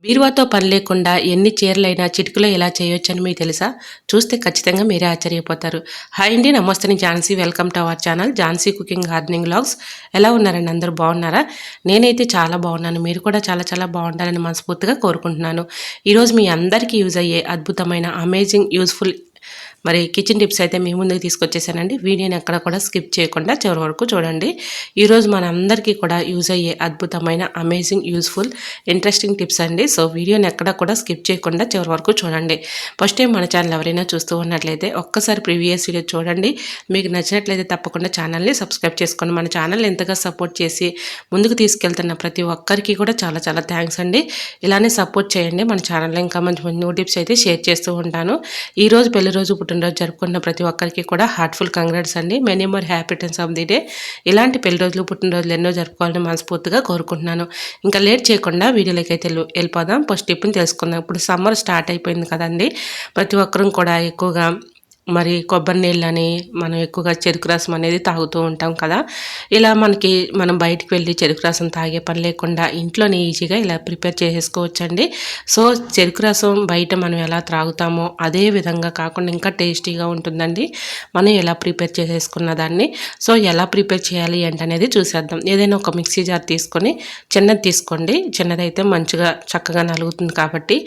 బీరువాతో పని లేకుండా ఎన్ని చీరలైనా చిటికలో ఎలా చేయొచ్చని మీకు తెలుసా? చూస్తే ఖచ్చితంగా మీరే ఆశ్చర్యపోతారు. హాయ్ అండి, నమస్తే. నేను Jhansi. Welcome to our channel Jhansi cooking gardening vlogs. ఎలా ఉన్నారండి? అందరూ బాగున్నారా? నేనైతే చాలా బాగున్నాను. మీరు కూడా చాలా చాలా బాగుండాలని మనస్ఫూర్తిగా కోరుకుంటున్నాను. ఈరోజు మీ అందరికీ యూజ్ అయ్యే అద్భుతమైన అమేజింగ్ యూజ్ఫుల్ కిచెన్ టిప్స్ అయితే మీ ముందుకు తీసుకొచ్చేసానండి. వీడియోని ఎక్కడ కూడా స్కిప్ చేయకుండా చివరి వరకు చూడండి. ఈరోజు మనందరికీ కూడా యూజ్ అయ్యే అద్భుతమైన అమేజింగ్ యూజ్ఫుల్ ఇంట్రెస్టింగ్ టిప్స్ అండి. సో వీడియోని ఎక్కడ కూడా స్కిప్ చేయకుండా చివరి వరకు చూడండి. ఫస్ట్ టైం మన ఛానల్ ఎవరైనా చూస్తూ ఉన్నట్లయితే ఒక్కసారి ప్రీవియస్ వీడియో చూడండి. మీకు నచ్చినట్లయితే తప్పకుండా ఛానల్ని సబ్స్క్రైబ్ చేసుకోండి. మన ఛానల్ ఎంతగా సపోర్ట్ చేసి ముందుకు తీసుకెళ్తున్న ప్రతి ఒక్కరికి కూడా చాలా చాలా థ్యాంక్స్ అండి. ఇలానే సపోర్ట్ చేయండి. మన ఛానల్లో ఇంకా మంచి మంచి న్యూ టిప్స్ అయితే షేర్ చేస్తూ ఉంటాను. ఈరోజు పెళ్లి రోజు పుట్టినరోజు జరుపుకున్న ప్రతి ఒక్కరికి కూడా హార్ట్ఫుల్ కంగ్రాట్స్ అండి. Many more happy returns of the day. ఇలాంటి పెళ్లి రోజులు పుట్టినరోజులు ఎన్నో జరుపుకోవాలని మనస్ఫూర్తిగా కోరుకుంటున్నాను. ఇంకా లేట్ చేయకుండా వీడియోలోకి అయితే వెళ్ళిపోదాం. ఫస్ట్ టిప్ని తెలుసుకుందాం. ఇప్పుడు సమ్మర్ స్టార్ట్ అయిపోయింది కదండి. ప్రతి ఒక్కరూ కూడా ఎక్కువగా కొబ్బరి నీళ్ళని మనం ఎక్కువగా చెరుకు రసం అనేది తాగుతూ ఉంటాం కదా. ఇలా మనం బయటికి వెళ్ళి చెరుకు రసం తాగే పని లేకుండా ఇంట్లోనే ఈజీగా ఇలా ప్రిపేర్ చేసేసుకోవచ్చండి. సో చెరుకు రసం బయట మనం ఎలా త్రాగుతామో అదే విధంగా కాకుండా ఇంకా టేస్టీగా ఉంటుందండి మనం ఎలా ప్రిపేర్ చేసేసుకున్న దాన్ని. సో ఎలా ప్రిపేర్ చేయాలి ఏంటనేది చూసేద్దాం. ఏదైనా ఒక మిక్సీ జార్ తీసుకొని చిన్నది తీసుకోండి. చిన్నదైతే మంచిగా చక్కగా నలుగుతుంది కాబట్టి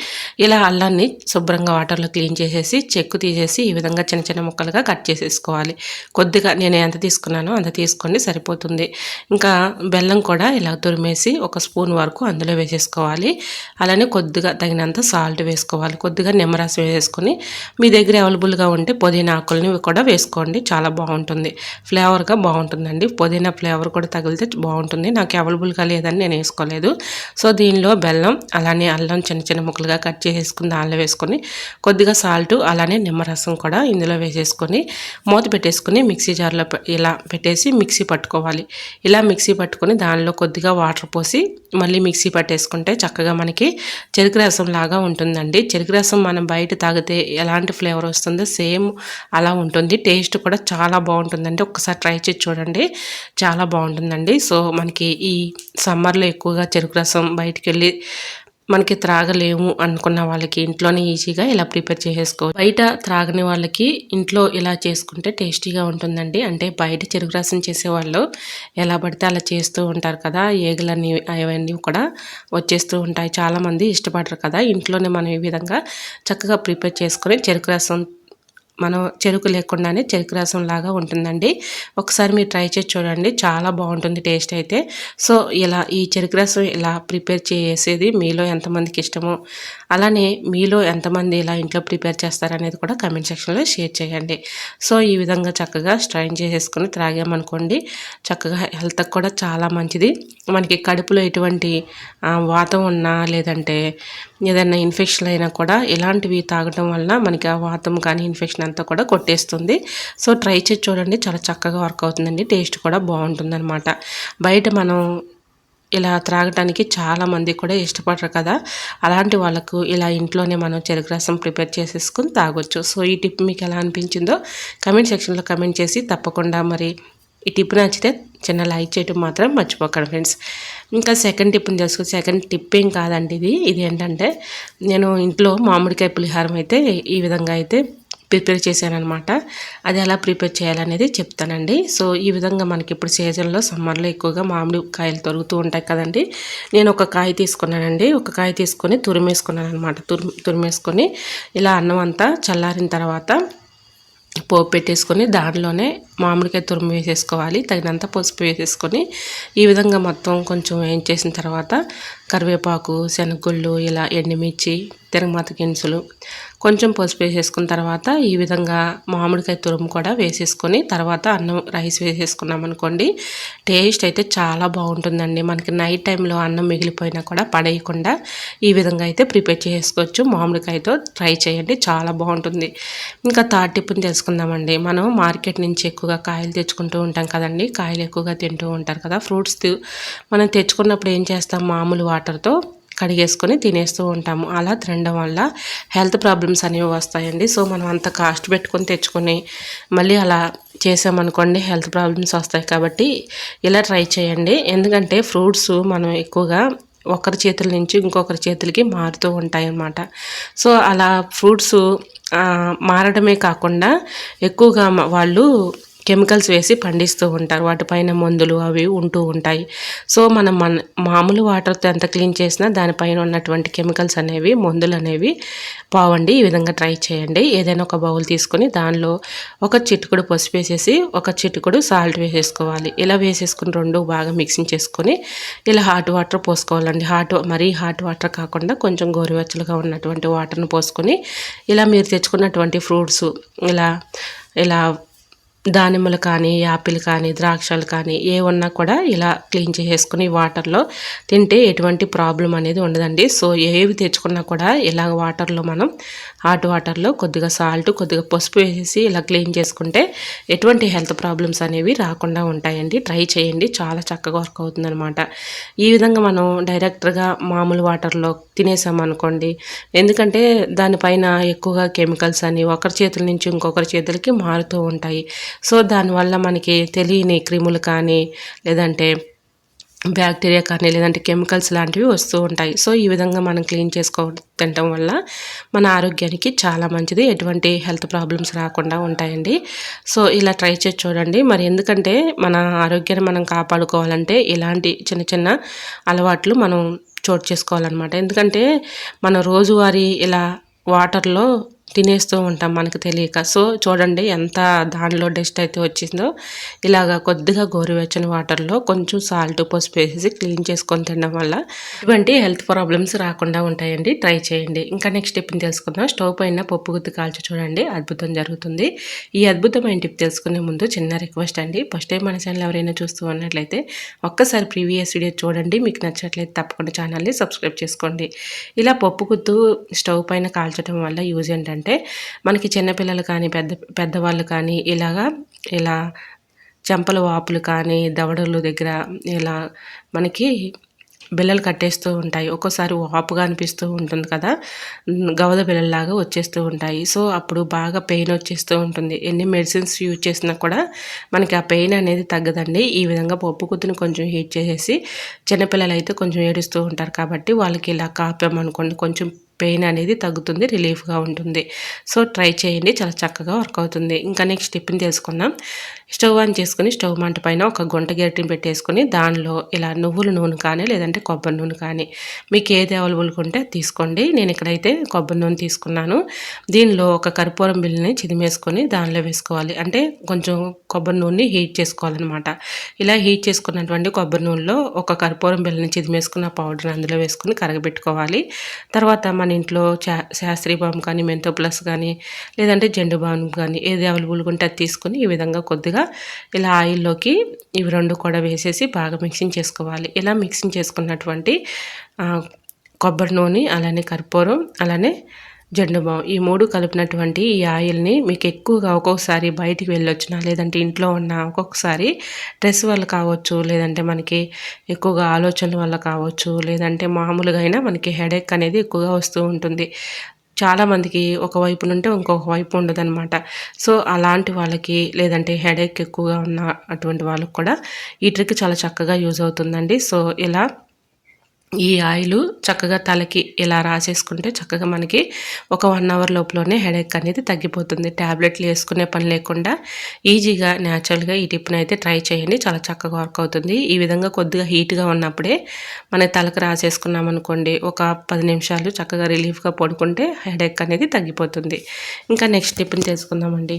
ఇలా అల్లాన్ని శుభ్రంగా వాటర్లో క్లీన్ చేసేసి చెక్కు తీసేసి ఈ విధంగా చిన్న చిన్న ముక్కలుగా కట్ చేసేసుకోవాలి. కొద్దిగా నేను ఎంత తీసుకున్నానో అంత తీసుకోండి, సరిపోతుంది. ఇంకా బెల్లం కూడా ఇలా తురిమేసి ఒక స్పూన్ వరకు అందులో వేసేసుకోవాలి. అలానే కొద్దిగా తగినంత సాల్ట్ వేసుకోవాలి. కొద్దిగా నిమ్మరసం వేసుకొని మీ దగ్గర అవైలబుల్గా ఉంటే పుదీనా ఆకుల్ని కూడా వేసుకోండి. చాలా బాగుంటుంది, ఫ్లేవర్గా బాగుంటుందండి. పుదీనా ఫ్లేవర్ కూడా తగిలితే బాగుంటుంది. నాకు అవైలబుల్గా లేదని నేను వేసుకోలేదు. సో దీనిలో బెల్లం అలానే అల్లం చిన్న చిన్న ముక్కలుగా కట్ చేసేసుకుని దానిలో వేసుకొని కొద్దిగా సాల్ట్ అలానే నిమ్మరసం కూడా ఇందులో వేసేసుకొని మూత పెట్టేసుకొని మిక్సీ జార్లో ఇలా పెట్టేసి మిక్సీ పట్టుకోవాలి. ఇలా మిక్సీ పట్టుకొని దానిలో కొద్దిగా వాటర్ పోసి మళ్ళీ మిక్సీ పట్టేసుకుంటే చక్కగా మనకి చెరుకు రసం లాగా ఉంటుందండి. చెరుకు రసం మనం బయట తాగితే ఎలాంటి ఫ్లేవర్ వస్తుందో సేమ్ అలా ఉంటుంది. టేస్ట్ కూడా చాలా బాగుంటుందండి. ఒక్కసారి ట్రై చేసి చూడండి, చాలా బాగుంటుందండి. సో మనకి ఈ సమ్మర్లో ఎక్కువగా చెరుకు రసం బయటికి వెళ్ళి త్రాగలేము అనుకున్న వాళ్ళకి ఇంట్లోనే ఈజీగా ఇలా ప్రిపేర్ చేసేసుకోవచ్చు. బయట త్రాగని వాళ్ళకి ఇంట్లో ఇలా చేసుకుంటే టేస్టీగా ఉంటుందండి. అంటే బయట చెరుకు రసం చేసేవాళ్ళు ఎలా పడితే అలా చేస్తూ ఉంటారు కదా, ఏగలన్నీ అవన్నీ కూడా వచ్చేస్తూ ఉంటాయి. చాలామంది ఇష్టపడరు కదా. ఇంట్లోనే మనం ఈ విధంగా చక్కగా ప్రిపేర్ చేసుకొని చెరుకు రసం మనం చెరుకు లేకుండానే చెరుకు రసం లాగా ఉంటుందండి. ఒకసారి మీరు ట్రై చేసి చూడండి, చాలా బాగుంటుంది టేస్ట్ అయితే. సో ఇలా ఈ చెరుకు రసం ఇలా ప్రిపేర్ చేసేది మీలో ఎంతమందికి ఇష్టమో, అలానే మీలో ఎంతమంది ఇలా ఇంట్లో ప్రిపేర్ చేస్తారనేది కూడా కామెంట్ సెక్షన్లో షేర్ చేయండి. సో ఈ విధంగా చక్కగా స్ట్రైన్ చేసేసుకొని త్రాగామనుకోండి, చక్కగా హెల్త్కి కూడా చాలా మంచిది. మనకి కడుపులో ఎటువంటి వాతం ఉన్నా లేదంటే ఏదైనా ఇన్ఫెక్షన్ అయినా కూడా ఇలాంటివి తాగటం వల్ల మనకి ఆ వాతం కానీ ఇన్ఫెక్షన్ అంతా కూడా కొట్టేస్తుంది. సో ట్రై చేసి చూడండి, చాలా చక్కగా వర్క్ అవుతుందండి. టేస్ట్ కూడా బాగుంటుందన్నమాట. బయట మనం ఇలా త్రాగటానికి చాలామంది కూడా ఇష్టపడరు కదా. అలాంటి వాళ్ళకు ఇలా ఇంట్లోనే మనం చెరుకు రసం ప్రిపేర్ చేసేసుకుని తాగొచ్చు. సో ఈ టిప్ మీకు ఎలా అనిపించిందో కామెంట్ సెక్షన్లో కామెంట్ చేసి తప్పకుండా ఈ టిప్ నచ్చితే చిన్న లైక్ చేయడం మాత్రం మర్చిపోకండి ఫ్రెండ్స్. ఇంకా సెకండ్ టిప్ని తెలుసుకో. సెకండ్ టిప్ ఏం కాదండి, ఇది ఏంటంటే నేను ఇంట్లో మామిడికాయ పులిహారం అయితే ఈ విధంగా అయితే ప్రిపేర్ చేశానమాట. అది ఎలా ప్రిపేర్ చేయాలనేది చెప్తానండి. సో ఈ విధంగా మనకి ఇప్పుడు సీజన్లో సమ్మర్లో ఎక్కువగా మామిడికాయలు దొరుకుతూ ఉంటాయి కదండి. నేను ఒక కాయ తీసుకున్నానండి. ఒక కాయ తీసుకొని తురిమేసుకున్నాను అనమాట. తురిమేసుకొని ఇలా అన్నం అంతా చల్లారిన తర్వాత పోపు పెట్టేసుకొని దానిలోనే మామిడికాయ తురుము వేసేసుకోవాలి. తగినంత పసుపు వేసేసుకొని ఈ విధంగా మొత్తం కొంచెం వేయించేసిన తర్వాత కరివేపాకు, శనగగుళ్ళు, ఇలా ఎండుమిర్చి, తిరగమాత గింజలు, కొంచెం పసుపు వేసేసుకున్న తర్వాత ఈ విధంగా మామిడికాయ తురుము కూడా వేసేసుకొని తర్వాత అన్నం రైస్ వేసేసుకున్నాం అనుకోండి, టేస్ట్ అయితే చాలా బాగుంటుందండి. మనకి నైట్ టైంలో అన్నం మిగిలిపోయినా కూడా పడేయకుండా ఈ విధంగా అయితే ప్రిపేర్ చేసుకోవచ్చు. మామిడికాయతో ట్రై చేయండి, చాలా బాగుంటుంది. ఇంకా థర్డ్ టిప్ని తెలుసుకుందామండి. మనం మార్కెట్ నుంచి ఎక్కువగా కాయలు తెచ్చుకుంటూ ఉంటాం కదండి. కాయలు ఎక్కువగా తింటూ ఉంటారు కదా. ఫ్రూట్స్ మనం తెచ్చుకున్నప్పుడు ఏం చేస్తాం, మామూలు వాటర్తో కడిగేసుకొని తినేస్తూ ఉంటాము. అలా తినడం వల్ల హెల్త్ ప్రాబ్లమ్స్ అనేవి వస్తాయండి. సో మనం అంత కాస్ట్ పెట్టుకొని తెచ్చుకొని మళ్ళీ అలా చేసామనుకోండి హెల్త్ ప్రాబ్లమ్స్ వస్తాయి. కాబట్టి ఇలా ట్రై చేయండి. ఎందుకంటే ఫ్రూట్స్ మనం ఎక్కువగా ఒకరి చేతుల నుంచి ఇంకొకరి చేతులకి మారుతూ ఉంటాయన్నమాట. సో అలా ఫ్రూట్స్ మారడమే కాకుండా ఎక్కువగా వాళ్ళు కెమికల్స్ వేసి పండిస్తూ ఉంటారు. వాటిపైన మందులు అవి ఉంటూ ఉంటాయి. సో మనం మామూలు వాటర్తో ఎంత క్లీన్ చేసినా దానిపైన ఉన్నటువంటి కెమికల్స్ అనేవి, మందులు అనేవి పోవండి. ఈ విధంగా ట్రై చేయండి. ఏదైనా ఒక బౌల్ తీసుకొని దానిలో ఒక చిటికెడు పసుపు వేసేసి ఒక చిటికెడు సాల్ట్ వేసేసుకోవాలి. ఇలా వేసేసుకుని రెండు బాగా మిక్సింగ్ చేసుకొని ఇలా హాట్ వాటర్ పోసుకోవాలండి. మరీ హాట్ వాటర్ కాకుండా కొంచెం గోరువెచ్చలుగా ఉన్నటువంటి వాటర్ని పోసుకొని ఇలా మీరు తెచ్చుకున్నటువంటి ఫ్రూట్స్ ఇలా ఇలా దానిమ్మలు కానీ, యాపిల్ కానీ, ద్రాక్షలు కానీ ఏవన్నా కూడా ఇలా క్లీన్ చేసేసుకుని వాటర్లో తింటే ఎటువంటి ప్రాబ్లం అనేది ఉండదండి. సో ఏవి తెచ్చుకున్నా కూడా ఇలా వాటర్లో మనం హాట్ వాటర్లో కొద్దిగా సాల్ట్, కొద్దిగా పసుపు వేసేసి ఇలా క్లీన్ చేసుకుంటే ఎటువంటి హెల్త్ ప్రాబ్లమ్స్ అనేవి రాకుండా ఉంటాయండి. ట్రై చేయండి, చాలా చక్కగా వర్క్ అవుతుందన్నమాట. ఈ విధంగా మనం డైరెక్ట్గా మామూలు వాటర్లో తినేసామనుకోండి, ఎందుకంటే దానిపైన ఎక్కువగా కెమికల్స్ అని ఒకరి చేతుల నుంచి ఇంకొకరి చేతులకి మారుతూ ఉంటాయి. సో దానివల్ల మనకి తెలియని క్రిములు కానీ, లేదంటే బ్యాక్టీరియా కానీ, లేదంటే కెమికల్స్ లాంటివి వస్తూ ఉంటాయి. సో ఈ విధంగా మనం క్లీన్ తినటం వల్ల మన ఆరోగ్యానికి చాలా మంచిది. ఎటువంటి హెల్త్ ప్రాబ్లమ్స్ రాకుండా ఉంటాయండి. సో ఇలా ట్రై చేసి చూడండి. మరి ఎందుకంటే మన ఆరోగ్యాన్ని మనం కాపాడుకోవాలంటే ఇలాంటి చిన్న చిన్న అలవాట్లు మనం చోటు చేసుకోవాలన్నమాట. ఎందుకంటే మన రోజువారీ ఇలా వాటర్లో తినేస్తూ ఉంటాం మనకు తెలియక. సో చూడండి ఎంత దానిలో డస్ట్ అయితే వచ్చిందో. ఇలాగా కొద్దిగా గోరువెచ్చని వాటర్లో కొంచెం సాల్ట్, పసుపు వేసేసి క్లీన్ చేసుకొని తినడం వల్ల ఇటువంటి హెల్త్ ప్రాబ్లమ్స్ రాకుండా ఉంటాయండి. ట్రై చేయండి. ఇంకా నెక్స్ట్ టిప్ని తెలుసుకుందాం. స్టవ్ పైన పప్పు గుత్తి కాల్చి చూడండి, అద్భుతం జరుగుతుంది. ఈ అద్భుతమైన టిప్ తెలుసుకునే ముందు చిన్న రిక్వెస్ట్ అండి. ఫస్ట్ టైం మన ఛానల్ ఎవరైనా చూస్తూ ఉన్నట్లయితే ఒక్కసారి ప్రీవియస్ వీడియో చూడండి. మీకు నచ్చినట్లయితే తప్పకుండా ఛానల్ని సబ్స్క్రైబ్ చేసుకోండి. ఇలా పప్పు గుత్తు స్టవ్ పైన కాల్చడం వల్ల యూజ్ ఏంటంటే మనకి చిన్నపిల్లలు కానీ పెద్దవాళ్ళు కానీ ఇలా చెంపల వాపులు కానీ, దవడలు దగ్గర ఇలా మనకి బిళ్ళలు కట్టేస్తూ ఉంటాయి. ఒక్కోసారి వాపుగా అనిపిస్తూ ఉంటుంది కదా, గవద బిళ్ళలాగా వచ్చేస్తూ ఉంటాయి. సో అప్పుడు బాగా పెయిన్ వచ్చేస్తూ ఉంటుంది. ఎన్ని మెడిసిన్స్ యూజ్ చేసినా కూడా మనకి ఆ పెయిన్ అనేది తగ్గదండి. ఈ విధంగా పప్పు గుత్తుని కొంచెం హీట్ చేసేసి, చిన్నపిల్లలు అయితే కొంచెం ఏడుస్తూ ఉంటారు కాబట్టి వాళ్ళకి ఇలా కాపామనుకోండి కొంచెం పెయిన్ అనేది తగ్గుతుంది, రిలీఫ్గా ఉంటుంది. సో ట్రై చేయండి, చాలా చక్కగా వర్క్ అవుతుంది. ఇంకా నెక్స్ట్ టిప్ని తెలుసుకుందాం. స్టవ్ ఆన్ చేసుకుని స్టవ్ మంట పైన ఒక గుంట గరిటెని పెట్టేసుకొని దానిలో ఇలా నువ్వుల నూనె కానీ, లేదంటే కొబ్బరి నూనె కానీ మీకు ఏది అవైలబుల్గా ఉంటే తీసుకోండి. నేను ఇక్కడైతే కొబ్బరి నూనె తీసుకున్నాను. దీనిలో ఒక కర్పూరం బిళ్ళని చిదిమేసుకొని దానిలో వేసుకోవాలి. అంటే కొంచెం కొబ్బరి నూనెని హీట్ చేసుకోవాలన్నమాట. ఇలా హీట్ చేసుకున్నటువంటి కొబ్బరి నూనెలో ఒక కర్పూరం బిళ్ళని చిదిమేసుకున్న పౌడర్ని అందులో వేసుకుని కరగబెట్టుకోవాలి. తర్వాత మన ఇంట్లో శాస్త్రీ బామ్ కానీ, మెంతో ప్లస్ కానీ, లేదంటే జెండు బామ్ కానీ ఏది అవైలబుల్గా ఉంటే అది తీసుకొని ఈ విధంగా కొద్దిగా ఇలా ఆయిల్లోకి ఇవి రెండు కూడా వేసేసి బాగా మిక్సింగ్ చేసుకోవాలి. ఇలా మిక్సింగ్ చేసుకున్నటువంటి కొబ్బరి నూనె, అలానే కర్పూరం, అలానే జెండు బామ్ ఈ మూడు కలిపినటువంటి ఈ ఆయిల్ని మీకు ఎక్కువగా ఒక్కొక్కసారి బయటికి వెళ్ళొచ్చినా, లేదంటే ఇంట్లో ఉన్న ఒక్కొక్కసారి స్ట్రెస్ వల్ల కావచ్చు, లేదంటే మనకి ఎక్కువగా ఆలోచనల వల్ల కావచ్చు, లేదంటే మామూలుగా అయినా మనకి హెడేక్ అనేది ఎక్కువగా వస్తూ ఉంటుంది. చాలామందికి ఒకవైపు నుంటే ఇంకొక వైపు ఉండదన్నమాట. సో అలాంటి వాళ్ళకి, లేదంటే హెడేక్ ఎక్కువగా ఉన్న అటువంటి వాళ్ళకి కూడా ఈ ట్రిక్ చాలా చక్కగా యూజ్ అవుతుందండి. సో ఇలా ఈ ఆయిల్ చక్కగా తలకి ఇలా రాసేసుకుంటే చక్కగా మనకి ఒక 1 అవర్ లోపలనే హెడేక్ అనేది తగ్గిపోతుంది. ట్యాబ్లెట్లు వేసుకునే పని లేకుండా ఈజీగా న్యాచురల్గా ఈ టిప్ని అయితే ట్రై చేయండి, చాలా చక్కగా వర్క్ అవుతుంది. ఈ విధంగా కొద్దిగా హీట్గా ఉన్నప్పుడే మన తలకు రాసేసుకున్నాం అనుకోండి, ఒక 10 నిమిషాలు చక్కగా రిలీఫ్గా పడుకుంటే హెడేక్ అనేది తగ్గిపోతుంది. ఇంకా నెక్స్ట్ టిప్ని తెలుసుకుందామండి.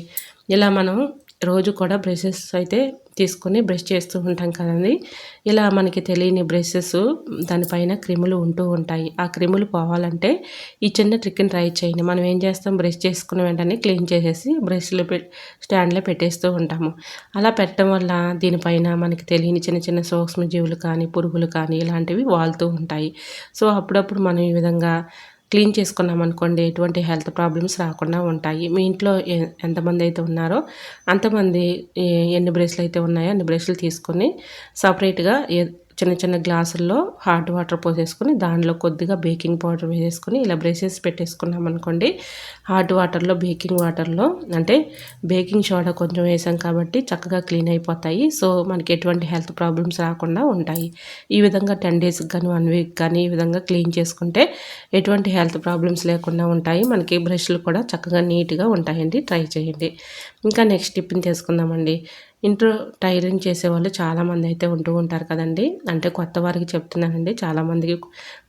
ఇలా మనం రోజు కూడా బ్రషెస్ అయితే తీసుకొని బ్రష్ చేస్తూ ఉంటాం కదండి. ఇలా మనకి తెలియని బ్రషెస్ దానిపైన క్రిములు ఉంటూ ఉంటాయి. ఆ క్రిములు పోవాలంటే ఈ చిన్న ట్రిక్ని ట్రై చేయండి. మనం ఏం చేస్తాం, బ్రష్ చేసుకున్న వెంటనే క్లీన్ చేసేసి బ్రష్లు స్టాండ్లో పెట్టేస్తూ ఉంటాము. అలా పెట్టడం వల్ల దీనిపైన మనకి తెలియని చిన్న చిన్న సూక్ష్మజీవులు కానీ, పురుగులు కానీ ఇలాంటివి వాలుతూ ఉంటాయి. సో అప్పుడప్పుడు మనం ఈ విధంగా క్లీన్ చేసుకున్నాం అనుకోండి, ఎటువంటి హెల్త్ ప్రాబ్లమ్స్ రాకుండా ఉంటాయి. మీ ఇంట్లో ఎంతమంది అయితే ఉన్నారో అంతమంది ఎన్ని బ్రష్లు అయితే ఉన్నాయో అన్ని బ్రష్లు తీసుకొని సపరేట్గా చిన్న చిన్న గ్లాసుల్లో హాట్ వాటర్ పోసేసుకొని దానిలో కొద్దిగా బేకింగ్ పౌడర్ వేసేసుకొని ఇలా బ్రషెస్ పెట్టేసుకున్నాం అనుకోండి. హాట్ వాటర్లో బేకింగ్ వాటర్లో అంటే బేకింగ్ సోడా కొంచెం వేసాం కాబట్టి చక్కగా క్లీన్ అయిపోతాయి. సో మనకి ఎటువంటి హెల్త్ ప్రాబ్లమ్స్ రాకుండా ఉంటాయి. ఈ విధంగా 10 డేస్కి కానీ 1 వీక్ కానీ ఈ విధంగా క్లీన్ చేసుకుంటే ఎటువంటి హెల్త్ ప్రాబ్లమ్స్ లేకుండా ఉంటాయి. మనకి బ్రష్లు కూడా చక్కగా నీట్గా ఉంటాయండి. ట్రై చేయండి. ఇంకా నెక్స్ట్ టిప్ని తీసుకుందామండి. ఇంట్లో టైలరింగ్ చేసేవాళ్ళు చాలామంది అయితే ఉంటూ ఉంటారు కదండి. అంటే కొత్త వారికి చెప్తున్నానండి, చాలామందికి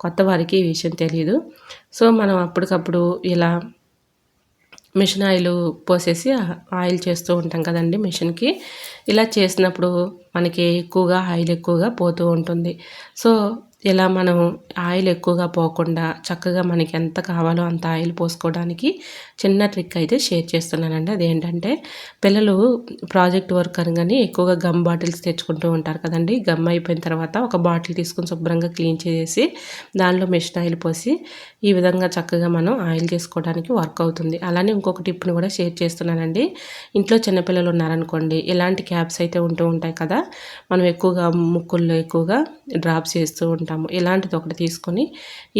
కొత్త వారికి ఈ విషయం తెలియదు. సో మనం అప్పటికప్పుడు ఇలా మిషన్ ఆయిల్ పోసేసి ఆయిల్ చేస్తూ ఉంటాం కదండి మిషన్కి. ఇలా చేసినప్పుడు మనకి ఆయిల్ ఎక్కువగా పోతూ ఉంటుంది. సో ఇలా మనం ఆయిల్ ఎక్కువగా పోకుండా చక్కగా మనకి ఎంత కావాలో అంత ఆయిల్ పోసుకోవడానికి చిన్న ట్రిక్ అయితే షేర్ చేస్తున్నానండి. అదేంటంటే పిల్లలు ప్రాజెక్ట్ వర్క్ అనగానే ఎక్కువగా గమ్ బాటిల్స్ తెచ్చుకుంటూ ఉంటారు కదండి. గమ్ అయిపోయిన తర్వాత ఒక బాటిల్ తీసుకొని శుభ్రంగా క్లీన్ చేసి దానిలో మిషన్ ఆయిల్ పోసి ఈ విధంగా చక్కగా మనం ఆయిల్ చేసుకోవడానికి వర్క్ అవుతుంది. అలానే ఇంకొక టిప్ని కూడా షేర్ చేస్తున్నానండి. ఇంట్లో చిన్నపిల్లలు ఉన్నారనుకోండి, ఇలాంటి క్యాప్స్ అయితే ఉంటూ ఉంటాయి కదా, మనం ఎక్కువగా ముక్కుల్లో ఎక్కువగా డ్రాప్స్ చేస్తూ ఉంటాము. ఇలాంటిది ఒకటి తీసుకొని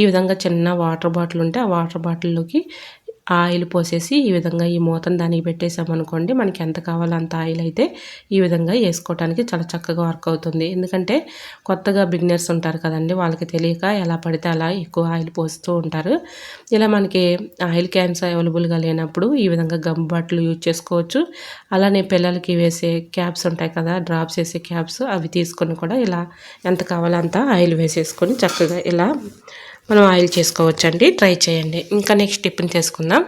ఈ విధంగా చిన్న వాటర్ బాటిల్ ఉంటే ఆ వాటర్ బాటిల్లోకి ఆయిల్ పోసేసి ఈ విధంగా ఈ మూతను దానికి పెట్టేసామనుకోండి, మనకి ఎంత కావాలో అంత ఆయిల్ అయితే ఈ విధంగా వేసుకోవడానికి చాలా చక్కగా వర్క్ అవుతుంది. ఎందుకంటే కొత్తగా బిగినర్స్ ఉంటారు కదండి, వాళ్ళకి తెలియక ఎలా పడితే అలా ఎక్కువ ఆయిల్ పోస్తూ ఉంటారు. ఇలా మనకి ఆయిల్ క్యాన్స్ అవైలబుల్గా లేనప్పుడు ఈ విధంగా గమ్ బాటిల్ యూజ్ చేసుకోవచ్చు. అలానే పిల్లలకి వేసే క్యాప్స్ ఉంటాయి కదా, డ్రాప్స్ వేసే క్యాప్స్, అవి తీసుకొని కూడా ఇలా ఎంత కావాలో అంత ఆయిల్ వేసేసుకొని చక్కగా ఇలా మనం ఆయిల్ చేసుకోవచ్చండి. ట్రై చేయండి. ఇంకా నెక్స్ట్ టిప్ని తీసుకుందాం.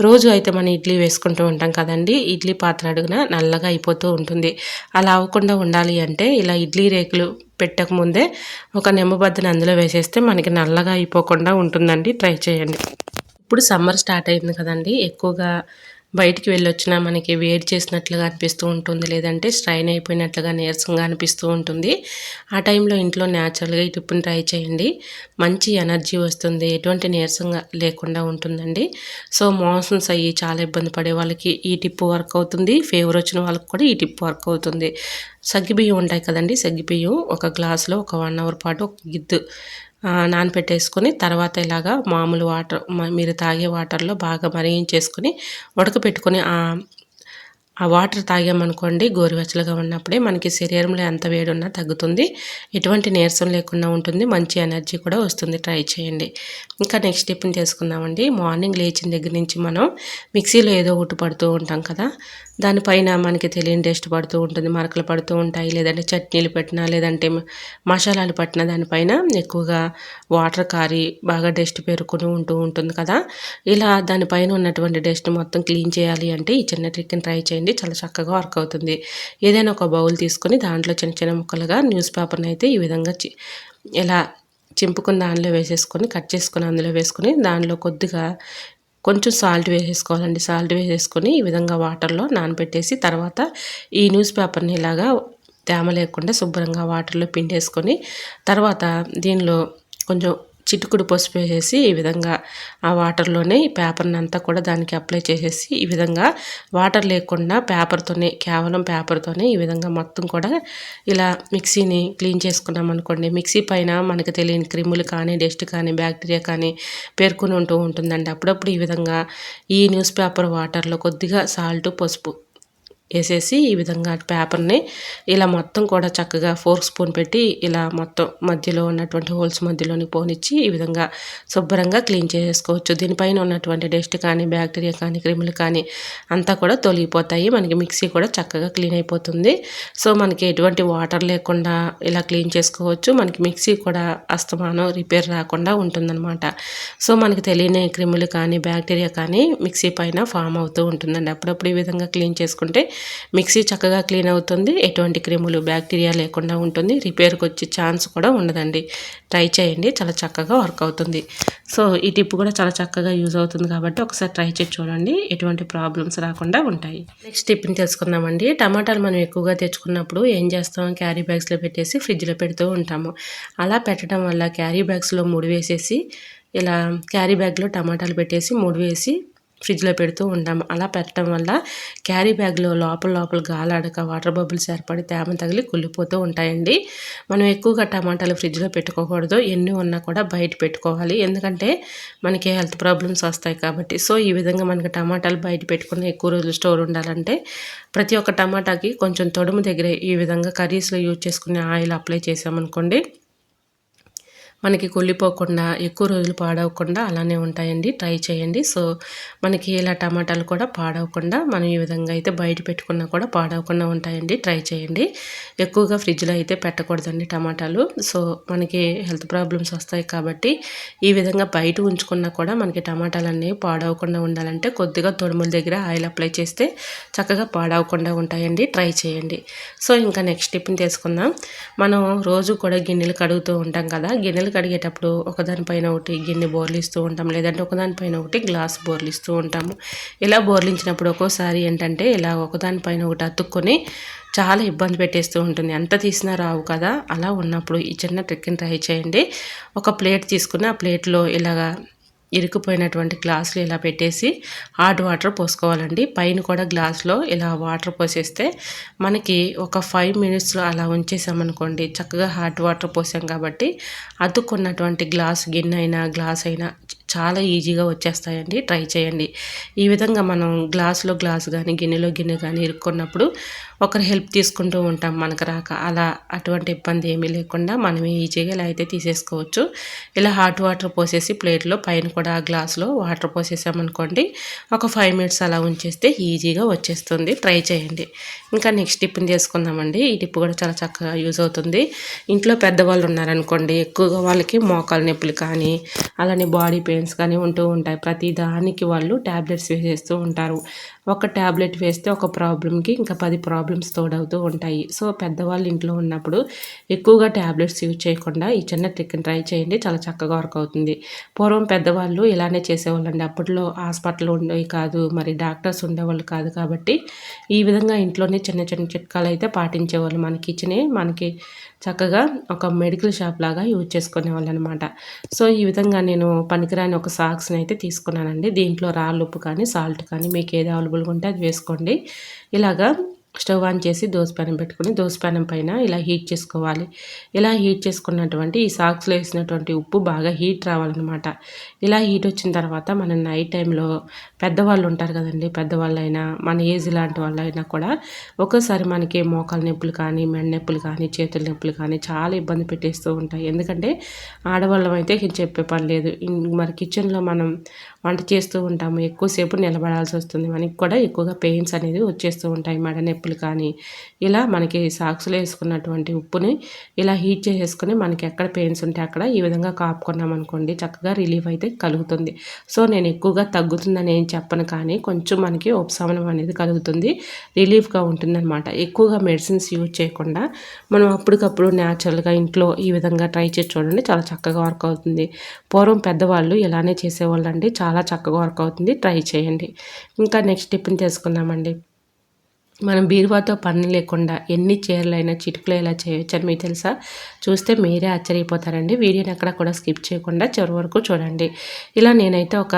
రోజు అయితే మనం ఇడ్లీ వేసుకుంటూ ఉంటాం కదండి, ఇడ్లీ పాత్ర అడుగున నల్లగా అయిపోతూ ఉంటుంది. అలా అవ్వకుండా ఉండాలి అంటే ఇలా ఇడ్లీ రేకులు పెట్టకముందే ఒక నిమ్మబద్దను అందులో వేసేస్తే మనకి నల్లగా అయిపోకుండా ఉంటుందండి. ట్రై చేయండి. ఇప్పుడు సమ్మర్ స్టార్ట్ అయింది కదండి, ఎక్కువగా బయటికి వెళ్ళొచ్చినా మనకి వేడి చేసినట్లుగా అనిపిస్తూ ఉంటుంది, లేదంటే స్ట్రైన్ అయిపోయినట్లుగా నీరసంగా అనిపిస్తూ ఉంటుంది. ఆ టైంలో ఇంట్లో న్యాచురల్గా ఈ టిప్ని ట్రై చేయండి. మంచి ఎనర్జీ వస్తుంది, ఎటువంటి నీరసంగా లేకుండా ఉంటుందండి. సో మోషన్స్ అయ్యి చాలా ఇబ్బంది పడే వాళ్ళకి ఈ టిప్ వర్క్ అవుతుంది. ఫీవర్ వచ్చిన వాళ్ళకి కూడా ఈ టిప్ వర్క్ అవుతుంది. సగ్గిబియ్యం ఉంటాయి కదండి, సగ్గిబియ్యం ఒక గ్లాసులో ఒక 1 అవర్ పాటు ఒక గిద్దు నానపెట్టేసుకొని తర్వాత ఇలాగా మామూలు వాటర్ మీరు తాగే వాటర్లో బాగా మరిగించేసుకొని ఉడకపెట్టుకొని ఆ వాటర్ తాగామనుకోండి, గోరువెచ్చలుగా ఉన్నప్పుడే మనకి శరీరంలో ఎంత వేడి ఉన్నా తగ్గుతుంది. ఎటువంటి నీరసం లేకుండా ఉంటుంది. మంచి ఎనర్జీ కూడా వస్తుంది. ట్రై చేయండి. ఇంకా నెక్స్ట్ టిప్ని చేసుకుందామండి. మార్నింగ్ లేచిన దగ్గర నుంచి మనం మిక్సీలో ఏదో ఒకటి పడుతూ ఉంటాం కదా, దానిపైన మనకి తెలియని డస్ట్ పడుతూ ఉంటుంది, మరకలు పడుతూ ఉంటాయి, లేదంటే చట్నీలు పెట్టినా లేదంటే మసాలాలు పట్టిన దానిపైన ఎక్కువగా వాటర్ కారి బాగా డస్ట్ పేరుకొని ఉంటూ ఉంటుంది కదా. ఇలా దానిపైన ఉన్నటువంటి డస్ట్ మొత్తం క్లీన్ చేయాలి అంటే ఈ చిన్న ట్రిక్ని ట్రై చేయండి. చాలా చక్కగా వర్క్ అవుతుంది. ఏదైనా ఒక బౌల్ తీసుకొని దాంట్లో చిన్న చిన్న ముక్కలుగా న్యూస్ పేపర్ని అయితే ఈ విధంగా ఇలా చింపుకుని దానిలో వేసేసుకొని కట్ చేసుకొని అందులో వేసుకొని దానిలో కొద్దిగా కొంచెం సాల్ట్ వేసేసుకోవాలండి. సాల్ట్ వేసేసుకొని ఈ విధంగా వాటర్లో నానబెట్టేసి తర్వాత ఈ న్యూస్ పేపర్ని ఇలాగా తేమ లేకుండా శుభ్రంగా వాటర్లో పిండేసుకొని తర్వాత దీనిలో కొంచెం చిటుకుడు పసుపు వేసేసి ఈ విధంగా ఆ వాటర్లోనే ఈ పేపర్ని అంతా కూడా దానికి అప్లై చేసేసి ఈ విధంగా వాటర్ లేకుండా పేపర్తోనే, కేవలం పేపర్తోనే ఈ విధంగా మొత్తం కూడా ఇలా మిక్సీని క్లీన్ చేసుకున్నాం అనుకోండి, మిక్సీ పైన మనకు తెలియని క్రిములు కానీ డస్ట్ కానీ బ్యాక్టీరియా కానీ పేర్కొని ఉంటూ ఉంటుందండి. అప్పుడప్పుడు ఈ విధంగా ఈ న్యూస్ పేపర్ వాటర్లో కొద్దిగా సాల్ట్ పసుపు వేసేసి ఈ విధంగా పేపర్ని ఇలా మొత్తం కూడా చక్కగా ఫోర్క్ స్పూన్ పెట్టి ఇలా మొత్తం మధ్యలో ఉన్నటువంటి హోల్స్ మధ్యలోని పోనిచ్చి ఈ విధంగా శుభ్రంగా క్లీన్ చేసుకోవచ్చు. దీనిపైన ఉన్నటువంటి డస్ట్ కానీ బ్యాక్టీరియా కానీ క్రిములు కానీ అంతా కూడా తొలగిపోతాయి. మనకి మిక్సీ కూడా చక్కగా క్లీన్ అయిపోతుంది. సో మనకి ఎటువంటి వాటర్ లేకుండా ఇలా క్లీన్ చేసుకోవచ్చు. మనకి మిక్సీ కూడా అస్తమానం రిపేర్ రాకుండా ఉంటుందన్నమాట. సో మనకి తెలియని క్రిములు కానీ బ్యాక్టీరియా కానీ మిక్సీ పైన ఫామ్ అవుతూ ఉంటుందండి. అప్పుడప్పుడు ఈ విధంగా క్లీన్ చేసుకుంటే మిక్సీ చక్కగా క్లీన్ అవుతుంది. ఎటువంటి క్రిములు బ్యాక్టీరియా లేకుండా ఉంటుంది. రిపేర్కి వచ్చే ఛాన్స్ కూడా ఉండదండి. ట్రై చేయండి, చాలా చక్కగా వర్క్ అవుతుంది. సో ఈ టిప్ కూడా చాలా చక్కగా యూజ్ అవుతుంది కాబట్టి ఒకసారి ట్రై చేసి చూడండి, ఎటువంటి ప్రాబ్లమ్స్ రాకుండా ఉంటాయి. నెక్స్ట్ టిప్ని తెలుసుకుందామండి. టమాటాలు మనం ఎక్కువగా తెచ్చుకున్నప్పుడు ఏం చేస్తాం, క్యారీ బ్యాగ్స్లో పెట్టేసి ఫ్రిడ్జ్లో పెడుతూ ఉంటాము. అలా పెట్టడం వల్ల క్యారీ బ్యాగ్స్లో ముడి వేసేసి ఇలా క్యారీ బ్యాగ్లో టమాటాలు పెట్టేసి ముడి వేసి ఫ్రిడ్జ్లో పెడుతూ ఉంటాము. అలా పెట్టడం వల్ల క్యారీ బ్యాగ్లో లోపల గాలాడక వాటర్ బబుల్స్ ఏర్పడి తేమ తగిలి కుళ్ళిపోతూ ఉంటాయండి. మనం ఎక్కువగా టమాటాలు ఫ్రిడ్జ్లో పెట్టుకోకూడదు. ఎన్ని ఉన్నా కూడా బయట పెట్టుకోవాలి. ఎందుకంటే మనకి హెల్త్ ప్రాబ్లమ్స్ వస్తాయి కాబట్టి. సో ఈ విధంగా మనకి టమాటాలు బయట పెట్టుకుని ఎక్కువ రోజులు స్టోర్ ఉండాలంటే ప్రతి ఒక్క టమాటాకి కొంచెం తొడుము దగ్గర ఈ విధంగా కర్రీస్లో యూజ్ చేసుకునే ఆయిల్ అప్లై చేసామనుకోండి, మనకి కుళ్ళిపోకుండా ఎక్కువ రోజులు పాడవకుండా అలానే ఉంటాయండి. ట్రై చేయండి. సో మనకి ఇలా టమాటాలు కూడా పాడవకుండా మనం ఈ విధంగా అయితే బయట పెట్టుకున్నా కూడా పాడవకుండా ఉంటాయండి. ట్రై చేయండి. ఎక్కువగా ఫ్రిడ్జ్లో అయితే పెట్టకూడదండి టమాటాలు. సో మనకి హెల్త్ ప్రాబ్లమ్స్ వస్తాయి కాబట్టి ఈ విధంగా బయట ఉంచుకున్నా కూడా మనకి టమాటాలు అనేవి పాడవకుండా ఉండాలంటే కొద్దిగా తొడుముల దగ్గర ఆయిల్ అప్లై చేస్తే చక్కగా పాడవకుండా ఉంటాయండి. ట్రై చేయండి. సో ఇంకా నెక్స్ట్ టిప్ని తీసుకుందాం. మనం రోజు కూడా గిన్నెలు కడుగుతూ ఉంటాం కదా. గిన్నెలు కడిగేటప్పుడు ఒకదానిపైన ఒకటి గిన్నె బోర్లిస్తూ ఉంటాం, లేదంటే ఒకదానిపైన ఒకటి గ్లాస్ బోర్లిస్తూ ఉంటాము. ఇలా బోర్లించినప్పుడు ఒక్కోసారి ఏంటంటే ఇలా ఒకదానిపైన ఒకటి అతుక్కొని చాలా ఇబ్బంది పెట్టేస్తూ ఉంటుంది. ఎంత తీసినా రావు కదా. అలా ఉన్నప్పుడు ఈ చిన్న ట్రిక్ని ట్రై చేయండి. ఒక ప్లేట్ తీసుకుని ఆ ప్లేట్లో ఇలాగా ఇరుక్కుపోయినటువంటి గ్లాసులు ఇలా పెట్టేసి హాట్ వాటర్ పోసుకోవాలండి. పైన కూడా గ్లాస్లో ఇలా వాటర్ పోసేస్తే మనకి ఒక 5 మినిట్స్లో అలా ఉంచేసామనుకోండి, చక్కగా హాట్ వాటర్ పోసాం కాబట్టి అతుక్కున్నటువంటి గిన్నె అయినా గ్లాస్ అయినా చాలా ఈజీగా వచ్చేస్తాయండి. ట్రై చేయండి. ఈ విధంగా మనం గ్లాసులో గ్లాస్ కానీ గిన్నెలో గిన్నె కానీ ఇరుక్కున్నప్పుడు ఒకరి హెల్ప్ తీసుకుంటూ ఉంటాం మనకు రాక. అలా అటువంటి ఇబ్బంది ఏమీ లేకుండా మనమే ఈజీగా ఇలా అయితే తీసేసుకోవచ్చు. ఇలా హాట్ వాటర్ పోసేసి ప్లేట్లో పైన కూడా గ్లాస్లో వాటర్ పోసేసామనుకోండి, ఒక 5 మినిట్స్ అలా ఉంచేస్తే ఈజీగా వచ్చేస్తుంది. ట్రై చేయండి. ఇంకా నెక్స్ట్ టిప్ని తీసుకుందామండి. ఈ టిప్ కూడా చాలా చక్కగా యూజ్ అవుతుంది. ఇంట్లో పెద్దవాళ్ళు ఉన్నారనుకోండి, ఎక్కువగా వాళ్ళకి మోకాలు నొప్పులు కానీ అలానే బాడీ పెయిన్స్ కానీ ఉంటూ ఉంటాయి. ప్రతి దానికి వాళ్ళు ట్యాబ్లెట్స్ వేసేస్తూ ఉంటారు. ఒక ట్యాబ్లెట్ వేస్తే ఒక ప్రాబ్లమ్కి ఇంకా 10 ప్రాబ్లమ్స్ తోడవుతూ ఉంటాయి. సో పెద్దవాళ్ళు ఇంట్లో ఉన్నప్పుడు ఎక్కువగా ట్యాబ్లెట్స్ యూజ్ చేయకుండా ఈ చిన్న ట్రిక్ని ట్రై చేయండి. చాలా చక్కగా వర్క్ అవుతుంది. పూర్వం పెద్దవాళ్ళు ఇలానే చేసేవాళ్ళండి. అప్పట్లో హాస్పిటల్ ఉండేవి కాదు, మరి డాక్టర్స్ ఉండేవాళ్ళు కాదు కాబట్టి ఈ విధంగా ఇంట్లోనే చిన్న చిన్న చిట్కాలు అయితే పాటించేవాళ్ళు. మన కిచెనే మనకి చక్కగా ఒక మెడికల్ షాప్ లాగా యూజ్ చేసుకునేవాళ్ళు అనమాట. సో ఈ విధంగా నేను పనికిరాని ఒక సాక్స్ని అయితే తీసుకున్నానండి. దీంట్లో రాళ్ళుప్పు కానీ సాల్ట్ కానీ మీకు ఏది అవైలబుల్గా ఉంటే అది వేసుకోండి. ఇలాగా స్టవ్ ఆన్ చేసి దోసపెనం పెట్టుకుని దోసపెనం పైన ఇలా హీట్ చేసుకోవాలి. ఇలా హీట్ చేసుకున్నటువంటి ఈ సాక్స్లో వేసినటువంటి ఉప్పు బాగా హీట్ రావాలన్నమాట. ఇలా హీట్ వచ్చిన తర్వాత మనం నైట్ టైంలో పెద్దవాళ్ళు ఉంటారు కదండి, పెద్దవాళ్ళైనా మన ఏజ్ లాంటి వాళ్ళైనా కూడా ఒక్కోసారి మనకి మోకాలు నొప్పులు కానీ మెడ నొప్పులు కానీ చేతుల నొప్పులు కానీ చాలా ఇబ్బంది పెట్టేస్తూ ఉంటాయి. ఎందుకంటే ఆడవాళ్ళం అయితే చెప్పే పని లేదు. మరి కిచెన్లో మనం వంట చేస్తూ ఉంటాము, ఎక్కువసేపు నిలబడాల్సి వస్తుంది. మనకి కూడా ఎక్కువగా పెయిన్స్ అనేది వచ్చేస్తూ ఉంటాయి, మెడ నొప్పులు కానీ. ఇలా మనకి సాక్స్లో వేసుకున్నటువంటి ఉప్పుని ఇలా హీట్ చేసేసుకుని మనకి ఎక్కడ పెయిన్స్ ఉంటే అక్కడ ఈ విధంగా కాపుకున్నాం అనుకోండి, చక్కగా రిలీఫ్ అయితే కలుగుతుంది. సో నేను ఎక్కువగా తగ్గుతుందని ఏం చెప్పను, కానీ కొంచెం మనకి ఉపశమనం అనేది కలుగుతుంది, రిలీఫ్గా ఉంటుందన్నమాట. ఎక్కువగా మెడిసిన్స్ యూజ్ చేయకుండా మనం అప్పటికప్పుడు న్యాచురల్గా ఇంట్లో ఈ విధంగా ట్రై చేసి చూడండి, చాలా చక్కగా వర్క్ అవుతుంది. పూర్వం పెద్దవాళ్ళు ఇలానే చేసేవాళ్ళు అండి, చాలా చక్కగా వర్క్ అవుతుంది. ట్రై చేయండి. ఇంకా నెక్స్ట్ టిప్ని తెలుసుకుందామండి. మనం బీరువాతో పని లేకుండా ఎన్ని చీరలైనా చిటికలో ఎలా చేయొచ్చని మీకు తెలుసా? చూస్తే మీరే ఆశ్చర్యపోతారండి. వీడియోని ఎక్కడ కూడా స్కిప్ చేయకుండా చివరి వరకు చూడండి. ఇలా నేనైతే ఒక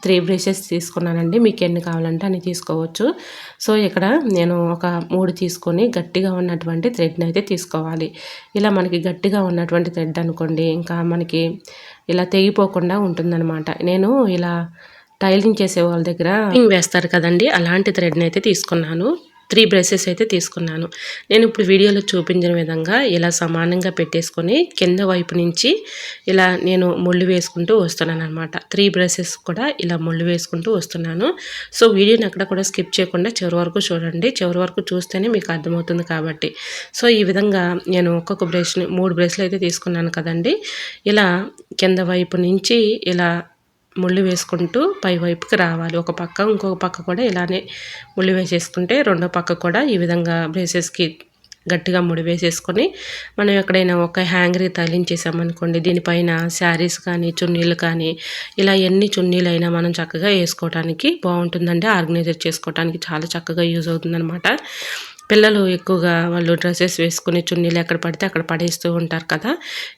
3 బ్రషెస్ తీసుకున్నానండి. మీకు ఎన్ని కావాలంటే అన్ని తీసుకోవచ్చు. సో ఇక్కడ నేను ఒక 3 తీసుకొని గట్టిగా ఉన్నటువంటి థ్రెడ్ని అయితే తీసుకోవాలి. ఇలా మనకి గట్టిగా ఉన్నటువంటి థ్రెడ్ అనుకోండి, ఇంకా మనకి ఇలా తెగిపోకుండా ఉంటుందన్నమాట. నేను ఇలా టైలింగ్ చేసే వాళ్ళ దగ్గర వేస్తారు కదండి, అలాంటి థ్రెడ్ని అయితే తీసుకున్నాను. 3 బ్రషెస్ అయితే తీసుకున్నాను. నేను ఇప్పుడు వీడియోలో చూపించిన విధంగా ఇలా సమానంగా పెట్టేసుకొని కింద వైపు నుంచి ఇలా నేను ముళ్ళు వేసుకుంటూ వస్తున్నాను అనమాట. 3 బ్రషెస్ కూడా ఇలా ముళ్ళు వేసుకుంటూ వస్తున్నాను. సో వీడియోని ఎక్కడ కూడా స్కిప్ చేయకుండా చివరి వరకు చూడండి. చివరి వరకు చూస్తేనే మీకు అర్థమవుతుంది కాబట్టి. సో ఈ విధంగా నేను ఒక్కొక్క బ్రష్ని 3 బ్రష్లు అయితే తీసుకున్నాను కదండి. ఇలా కింద వైపు నుంచి ఇలా ముళ్ళు వేసుకుంటూ పై వైపుకి రావాలి. ఒక పక్క ఇంకొక పక్క కూడా ఇలానే ముళ్ళు వేసేసుకుంటే రెండో పక్క కూడా ఈ విధంగా బ్రేసెస్కి గట్టిగా ముడి వేసేసుకొని మనం ఎక్కడైనా ఒక హ్యాంగర్ తగిలించేసామనుకోండి, దీనిపైన శారీస్ కానీ చున్నీలు కానీ ఇలా ఎన్ని చున్నీలైనా మనం చక్కగా వేసుకోవడానికి బాగుంటుందండి. ఆర్గనైజర్ చేసుకోవడానికి చాలా చక్కగా యూజ్ అవుతుందన్నమాట. పిల్లలు ఎక్కువగా వాళ్ళు డ్రెస్సెస్ వేసుకుని చున్నీలు ఎక్కడ పడితే అక్కడ పడేస్తూ ఉంటారు కదా.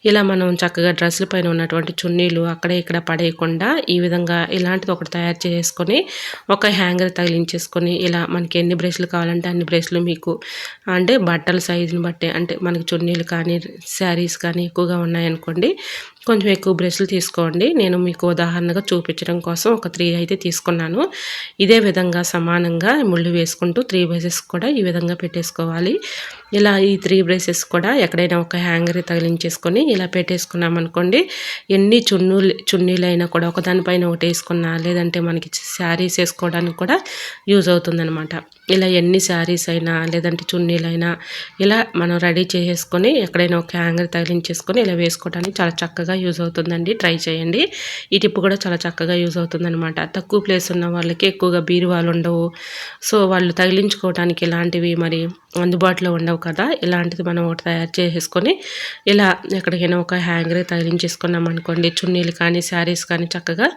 ఇలా మనం చక్కగా డ్రెస్సుల పైన ఉన్నటువంటి చున్నీలు అక్కడ ఇక్కడ పడేయకుండా ఈ విధంగా ఇలాంటిది ఒకటి తయారు చేసుకొని ఒక హ్యాంగర్ తగిలించేసుకొని ఇలా మనకి ఎన్ని బ్రష్లు కావాలంటే అన్ని బ్రష్లు మీకు అంటే బట్టల సైజుని బట్టి అంటే మనకి చున్నీలు కానీ శారీస్ కానీ ఎక్కువగా ఉన్నాయనుకోండి కొంచెం ఎక్కువ బ్రష్లు తీసుకోండి. నేను మీకు ఉదాహరణగా చూపించడం కోసం ఒక 3 అయితే తీసుకున్నాను. ఇదే విధంగా సమానంగా ముళ్ళు వేసుకుంటూ 3 బ్రషెస్ కూడా ఈ విధంగా పెట్టేసుకోవాలి. ఇలా ఈ 3 బ్రషెస్ కూడా ఎక్కడైనా ఒక హ్యాంగర్ తగిలించేసుకొని ఇలా పెట్టేసుకున్నాం అనుకోండి, ఎన్ని చున్నీలైనా కూడా ఒకదానిపైన ఒకటి వేసుకున్నా లేదంటే మనకి శారీస్ వేసుకోవడానికి కూడా యూజ్ అవుతుందనమాట. ఇలా ఎన్ని శారీస్ అయినా లేదంటే చున్నీలైనా ఇలా మనం రెడీ చేసేసుకొని ఎక్కడైనా ఒక హ్యాంగర్ తగిలించేసుకొని ఇలా వేసుకోవడానికి చాలా చక్కగా యూజ్ అవుతుందండి. ట్రై చేయండి. ఈ టిప్ కూడా చాలా చక్కగా యూజ్ అవుతుందనమాట. తక్కువ ప్లేస్ ఉన్న వాళ్ళకి ఎక్కువగా బీరువాలు ఉండవు, సో వాళ్ళు తగిలించుకోవడానికి ఇలాంటివి మరి అందుబాటులో ఉండవు కదా. ఇలాంటిది మనం ఒకటి తయారు చేసేసుకొని ఇలా ఎక్కడికైనా ఒక హ్యాంగర్ తగిలించేసుకున్నాం అనుకోండి, చున్నీలు కానీ శారీస్ కానీ చక్కగా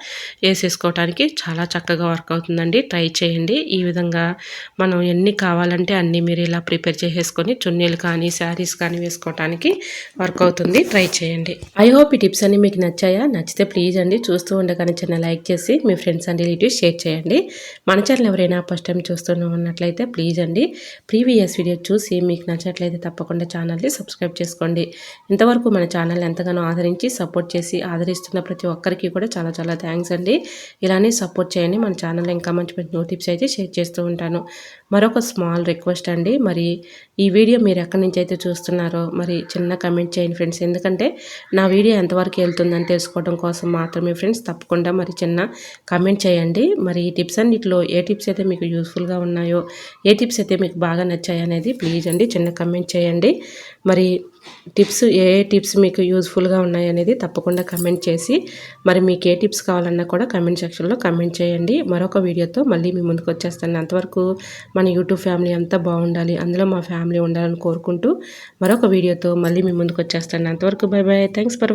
వేసేసుకోవడానికి చాలా చక్కగా వర్క్ అవుతుందండి. ట్రై చేయండి. ఈ విధంగా మనం ఎన్ని కావాలంటే అన్నీ మీరు ఇలా ప్రిపేర్ చేసేసుకొని చున్నీలు కానీ శారీస్ కానీ వేసుకోవడానికి వర్క్ అవుతుంది. ట్రై చేయండి. ఐ హోప్ ఈ టిప్స్ అన్ని మీకు నచ్చాయా? నచ్చితే ప్లీజ్ అండి చూస్తూ ఉండగానే చిన్న లైక్ చేసి మీ ఫ్రెండ్స్ అండ్ రిలేటివ్స్ షేర్ చేయండి. మన ఛానల్ ఎవరైనా ఫస్ట్ టైం చూస్తూ ఉన్నట్లయితే ప్లీజ్ అండి ప్రీవియస్ వీడియో చూసి మీకు నచ్చినట్లయితే తప్పకుండా ఛానల్ని సబ్స్క్రైబ్ చేసుకోండి. ఇంతవరకు మన ఛానల్ ఎంతగానో ఆదరించి సపోర్ట్ చేసి ఆదరిస్తున్న ప్రతి ఒక్కరికి కూడా చాలా చాలా థ్యాంక్స్ అండి. ఇలానే సపోర్ట్ చేయండి. మన ఛానల్లో ఇంకా మంచి మంచి నో టిప్స్ అయితే షేర్ చేస్తూ ఉంటాను. మరొక స్మాల్ రిక్వెస్ట్ అండి, మరి ఈ వీడియో మీరు ఎక్కడి నుంచి అయితే చూస్తున్నారో మరి చిన్న కమెంట్ చేయండి ఫ్రెండ్స్. ఎందుకంటే నా వీడియో ఎంతవరకు వెళ్తుందని తెలుసుకోవడం కోసం మాత్రమే ఫ్రెండ్స్. తప్పకుండా మరి చిన్న కమెంట్ చేయండి. మరి ఈ టిప్స్ అన్నిటిలో ఏ టిప్స్ అయితే మీకు యూస్ఫుల్గా ఉన్నాయో, ఏ టిప్స్ అయితే మీకు బాగా నచ్చాయి అనేది ప్లీజ్ అండి చిన్న కమెంట్ చేయండి. మరి ఏ టిప్స్ మీకు యూస్ఫుల్గా ఉన్నాయి అనేది తప్పకుండా కమెంట్ చేసి మరి మీకు ఏ టిప్స్ కావాలన్నా కూడా కమెంట్ సెక్షన్లో కమెంట్ చేయండి. మరొక వీడియోతో మళ్ళీ మీ ముందుకు వచ్చేస్తాను. అంతవరకు మన యూట్యూబ్ ఫ్యామిలీ అంతా బాగుండాలి, అందులో మా ఫ్యామిలీ ఉండాలని కోరుకుంటూ మరొక వీడియోతో మళ్ళీ మీ ముందుకు వచ్చేస్తాను. అంతవరకు బై బై. Thanks for